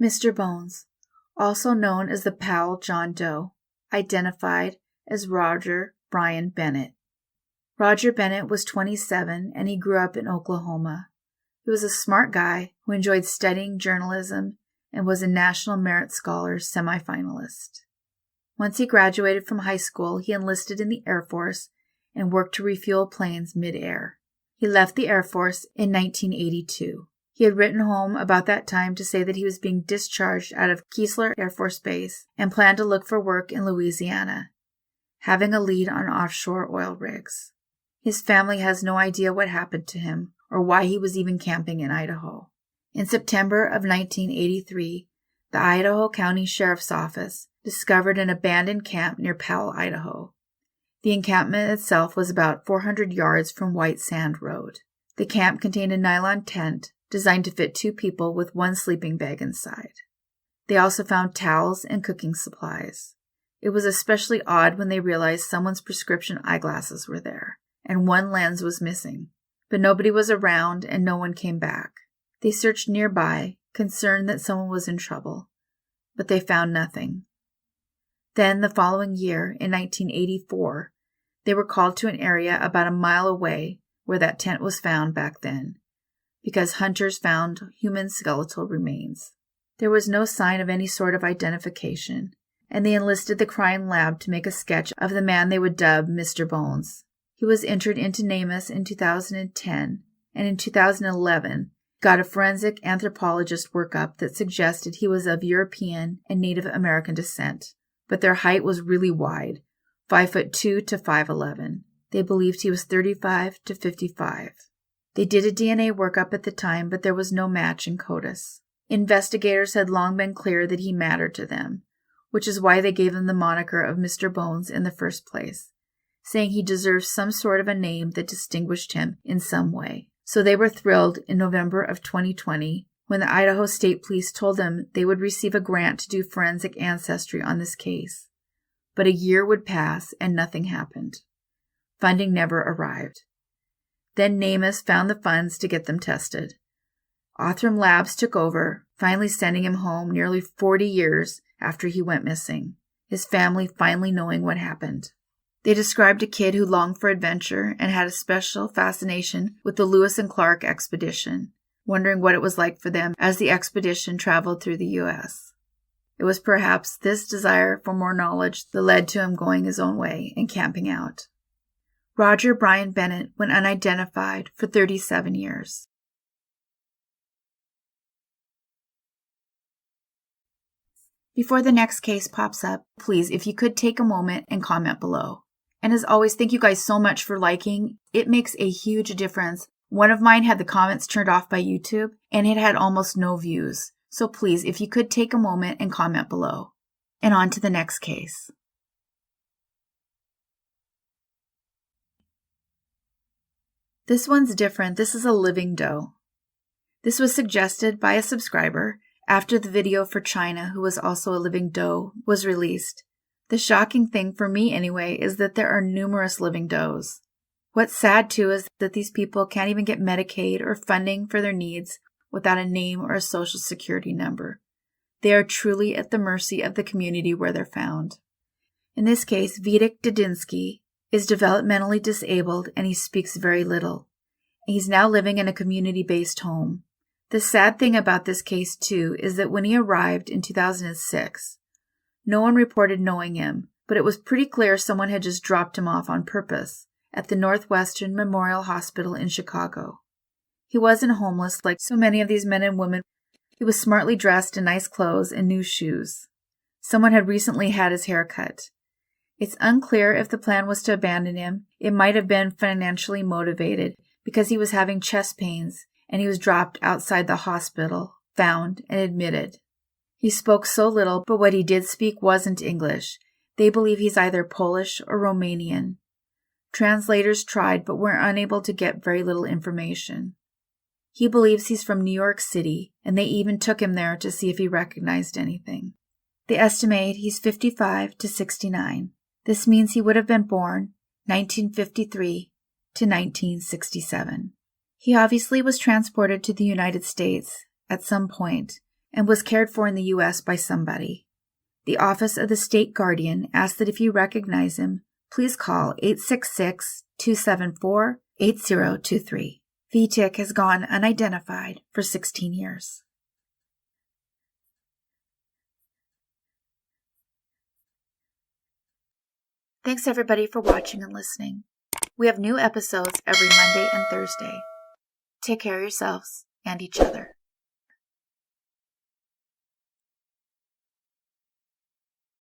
Mr. Bones, also known as the Powell John Doe, identified as Roger Brian Bennett. Roger Bennett was 27 and he grew up in Oklahoma. He was a smart guy who enjoyed studying journalism and was a National Merit Scholars semifinalist. Once he graduated from high school, he enlisted in the Air Force and worked to refuel planes mid-air. He left the Air Force in 1982. He had written home about that time to say that he was being discharged out of Keesler Air Force Base and planned to look for work in Louisiana, having a lead on offshore oil rigs. His family has no idea what happened to him or why he was even camping in Idaho. In September of 1983, the Idaho County Sheriff's Office discovered an abandoned camp near Powell, Idaho. The encampment itself was about 400 yards from White Sand Road. The camp contained a nylon tent designed to fit 2 people with 1 sleeping bag inside. They also found towels and cooking supplies. It was especially odd when they realized someone's prescription eyeglasses were there, and 1 lens was missing. But nobody was around and no one came back. They searched nearby, concerned that someone was in trouble, but they found nothing. Then, the following year, in 1984, they were called to an area about a mile away where that tent was found back then, because hunters found human skeletal remains. There was no sign of any sort of identification, and they enlisted the crime lab to make a sketch of the man they would dub Mr. Bones. He was entered into NamUs in 2010, and in 2011 got a forensic anthropologist workup that suggested he was of European and Native American descent, but their height was really wide, 5'2" to 5'11". They believed he was 35 to 55. They did a DNA workup at the time, but there was no match in CODIS. Investigators had long been clear that he mattered to them, which is why they gave him the moniker of Mr. Bones in the first place, saying he deserved some sort of a name that distinguished him in some way. So they were thrilled in November of 2020 when the Idaho State Police told them they would receive a grant to do forensic ancestry on this case. But a year would pass and nothing happened. Funding never arrived. Then NamUs found the funds to get them tested. Othram Labs took over, finally sending him home nearly 40 years after he went missing, his family finally knowing what happened. They described a kid who longed for adventure and had a special fascination with the Lewis and Clark expedition, wondering what it was like for them as the expedition traveled through the U.S. It was perhaps this desire for more knowledge that led to him going his own way and camping out. Roger Brian Bennett went unidentified for 37 years. Before the next case pops up, please, if you could take a moment and comment below. And as always, thank you guys so much for liking. It makes a huge difference. One of mine had the comments turned off by YouTube, and it had almost no views. So please, if you could take a moment and comment below. And on to the next case. This one's different. This is a living doe. This was suggested by a subscriber after the video for China, who was also a living doe, was released. The shocking thing, for me anyway, is that there are numerous living does. What's sad too is that these people can't even get Medicaid or funding for their needs without a name or a social security number. They are truly at the mercy of the community where they're found. In this case, Witek Dziedziecki is developmentally disabled and he speaks very little. He's now living in a community-based home. The sad thing about this case too is that when he arrived in 2006, no one reported knowing him, but it was pretty clear someone had just dropped him off on purpose at the Northwestern Memorial Hospital in Chicago. He wasn't homeless like so many of these men and women. He was smartly dressed in nice clothes and new shoes. Someone had recently had his hair cut. It's unclear if the plan was to abandon him. It might have been financially motivated because he was having chest pains and he was dropped outside the hospital, found, and admitted. He spoke so little, but what he did speak wasn't English. They believe he's either Polish or Romanian. Translators tried, but were unable to get very little information. He believes he's from New York City, and they even took him there to see if he recognized anything. They estimate he's 55 to 69. This means he would have been born 1953 to 1967. He obviously was transported to the United States at some point, and was cared for in the U.S. by somebody. The Office of the State Guardian asks that if you recognize him, please call 866-274-8023. Witek has gone unidentified for 16 years. Thanks everybody for watching and listening. We have new episodes every Monday and Thursday. Take care of yourselves and each other.